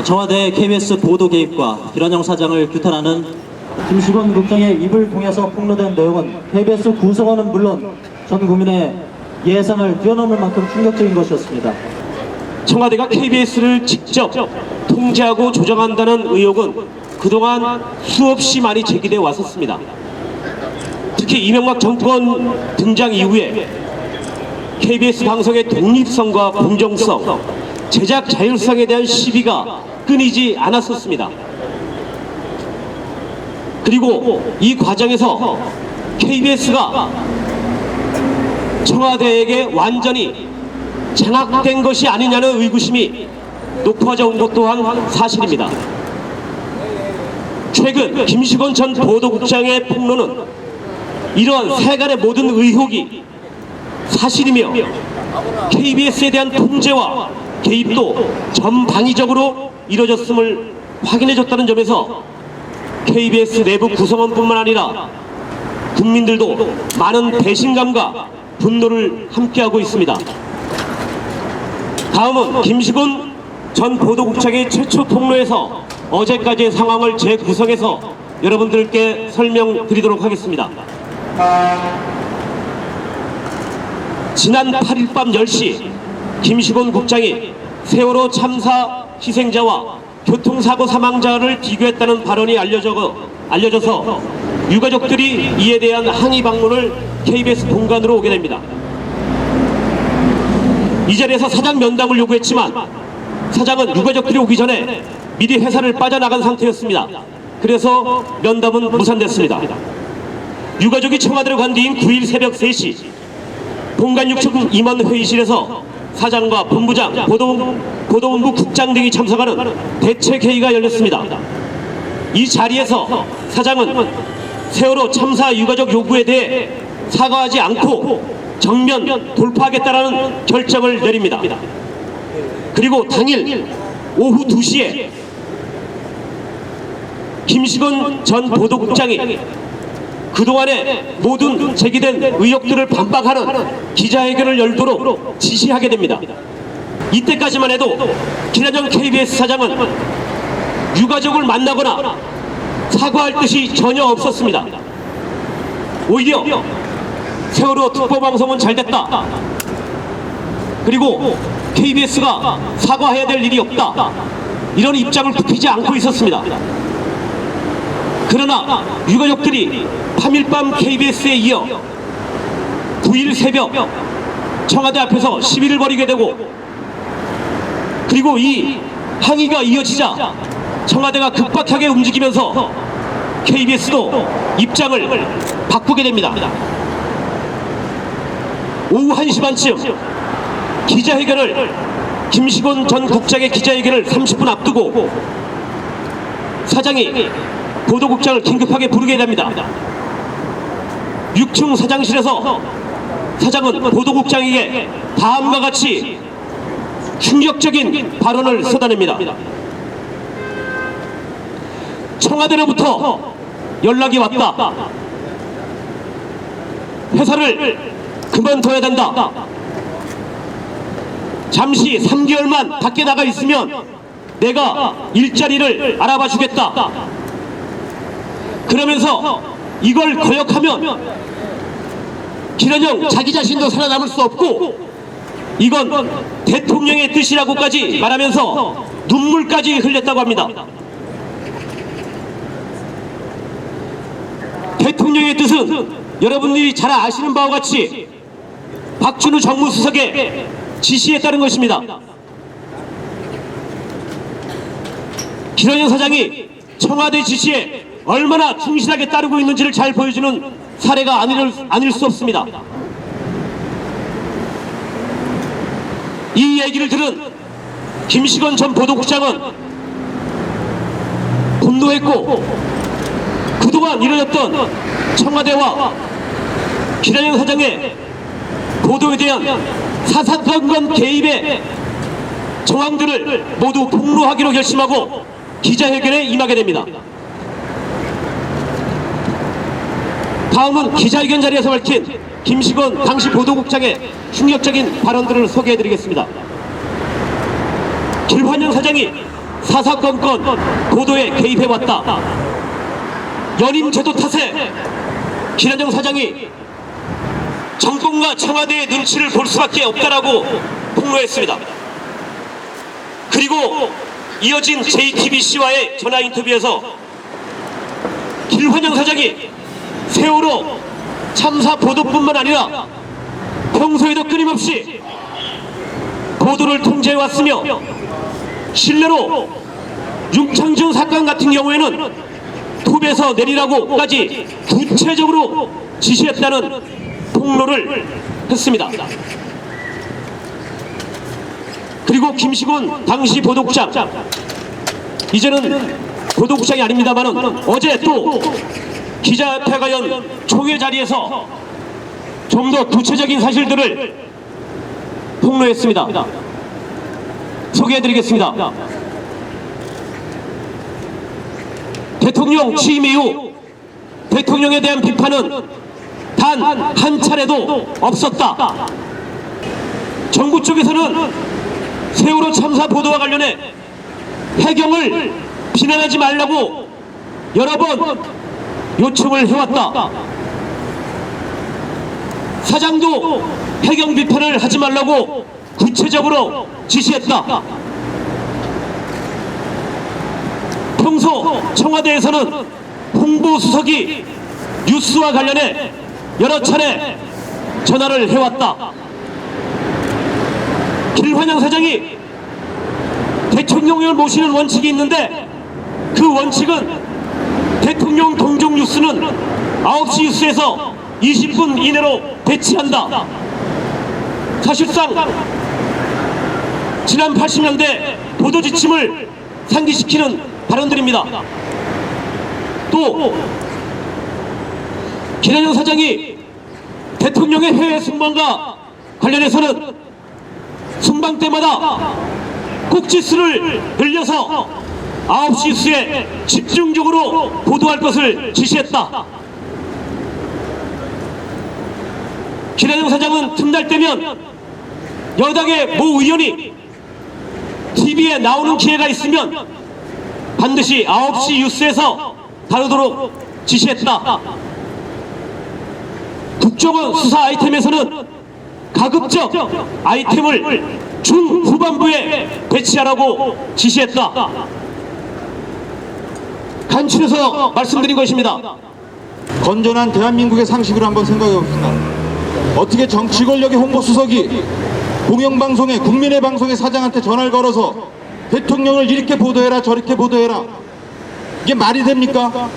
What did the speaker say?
청와대 KBS 보도 개입과 김환영 사장을 규탄하는 김시건 국장의 입을 통해서 폭로된 내용은 KBS 구성원은 물론 전 국민의 예상을 뛰어넘을 만큼 충격적인 것이었습니다. 청와대가 KBS를 직접 통제하고 조정한다는 의혹은 그동안 수없이 많이 제기돼 왔었습니다. 특히 이명박 정권 등장 이후에 KBS 방송의 독립성과 공정성, 제작 자율성에 대한 시비가 끊이지 않았었습니다. 그리고 이 과정에서 KBS가 청와대에게 완전히 장악된 것이 아니냐는 의구심이 높아져 온 것 또한 사실입니다. 최근 김시건 전 보도국장의 폭로는 이러한 세간의 모든 의혹이 사실이며 KBS에 대한 통제와 개입도 전방위적으로 이뤄졌음을 확인해줬다는 점에서 KBS 내부 구성원뿐만 아니라 국민들도 많은 배신감과 분노를 함께하고 있습니다. 다음은 김시건 전 보도국장의 최초 폭로에서 어제까지의 상황을 재구성해서 여러분들께 설명드리도록 하겠습니다. 지난 8일 밤 10시 김시건 국장이 세월호 참사 희생자와 교통사고 사망자를 비교했다는 발언이 알려져서 유가족들이 이에 대한 항의 방문을 KBS 본관으로 오게 됩니다. 이 자리에서 사장 면담을 요구했지만 사장은 유가족들이 오기 전에 미리 회사를 빠져나간 상태였습니다. 그래서 면담은 무산됐습니다. 유가족이 청와대로 간 뒤인 9일 새벽 3시 본관 6층 임원 회의실에서 사장과 본부장, 보도본부 국장 등이 참석하는 대책회의가 열렸습니다. 이 자리에서 사장은 세월호 참사 유가족 요구에 대해 사과하지 않고 정면 돌파하겠다는 결정을 내립니다. 그리고 당일 오후 2시에 김시건 전 보도국장이 그동안의 모든 제기된 의혹들을 반박하는 기자회견을 열도록 지시하게 됩니다. 이때까지만 해도 김환영 KBS 사장은 유가족을 만나거나 사과할 뜻이 전혀 없었습니다. 오히려 세월호 특보방송은 잘됐다, 그리고 KBS가 사과해야 될 일이 없다, 이런 입장을 굽히지 않고 있었습니다. 그러나 유가족들이 3일 밤 KBS에 이어 9일 새벽 청와대 앞에서 시위를 벌이게 되고, 그리고 이 항의가 이어지자 청와대가 급박하게 움직이면서 KBS도 입장을 바꾸게 됩니다. 오후 1시 반쯤 김시건 전 국장의 기자회견을 30분 앞두고 사장이 보도국장을 긴급하게 부르게 됩니다. 6층 사장실에서 사장은 보도국장에게 다음과 같이 충격적인 발언을 쏟아냅니다. 청와대로부터 연락이 왔다. 회사를 그만둬야 된다. 잠시 3개월만 밖에 나가 있으면 내가 일자리를 알아봐 주겠다. 그러면서 이걸 거역하면 김환영 자기 자신도 살아남을 수 없고 이건 대통령의 뜻이라고까지 말하면서 눈물까지 흘렸다고 합니다. 대통령의 뜻은 여러분들이 잘 아시는 바와 같이 박준우 정무수석의 지시에 따른 것입니다. 김환영 사장이 청와대 지시에 얼마나 충실하게 따르고 있는지를 잘 보여주는 사례가 아닐 수 없습니다. 이 얘기를 들은 김시건 전 보도국장은 분노했고, 그동안 이뤄졌던 청와대와 김환영 사장의 보도에 대한 사사건건 개입의 정황들을 모두 폭로하기로 결심하고 기자회견에 임하게 됩니다. 다음은 기자회견 자리에서 밝힌 김시건 당시 보도국장의 충격적인 발언들을 소개해드리겠습니다. 김환영 사장이 사사건건 보도에 개입해왔다. 연임 제도 탓에 김현정 사장이 정권과 청와대의 눈치를 볼 수밖에 없다라고 폭로했습니다. 그리고 이어진 JTBC와의 전화 인터뷰에서 김환영 사장이 세월호 참사 보도뿐만 아니라 평소에도 끊임없이 보도를 통제해왔으며 실례로 윤창중 사건 같은 경우에는 톱에서 내리라고까지 구체적으로 지시했다는 폭로를 했습니다. 그리고 김시곤 당시 보도국장, 이제는 보도국장이 아닙니다만 어제 또 기자회견 총회 자리에서 좀 더 구체적인 사실들을 폭로했습니다. 소개해드리겠습니다. 대통령 취임 이후 대통령에 대한 비판은 단 한 차례도 없었다. 정부 쪽에서는 세월호 참사 보도와 관련해 해경을 비난하지 말라고 여러 번 요청을 해왔다. 사장도 해경 비판을 하지 말라고 구체적으로 지시했다. 평소 청와대에서는 홍보수석이 뉴스와 관련해 여러 차례 전화를 해왔다. 김환영 사장이 대통령을 모시는 원칙이 있는데 그 원칙은 대통령 동종 뉴스는 9시 뉴스에서 20분 이내로 배치한다. 사실상 지난 80년대 보도 지침을 상기시키는 발언들입니다. 또 김현정 사장이 대통령의 해외 순방과 관련해서는 순방 때마다 꼭지수를 늘려서 9시 뉴스에 집중적으로 보도할 것을 지시했다. 김현정 사장은 틈날 때면 여당의 모 의원이 TV에 나오는 기회가 있으면 반드시 9시 뉴스에서 다루도록 지시했다. 국정원 수사 아이템에서는 가급적 아이템을 중후반부에 배치하라고 지시했다. 간추려서 말씀드린 것입니다. 건전한 대한민국의 상식으로 한번 생각해 봅시다. 어떻게 정치 권력의 홍보수석이 공영방송에 국민의 방송의 사장한테 전화를 걸어서 대통령을 이렇게 보도해라 저렇게 보도해라, 이게 말이 됩니까?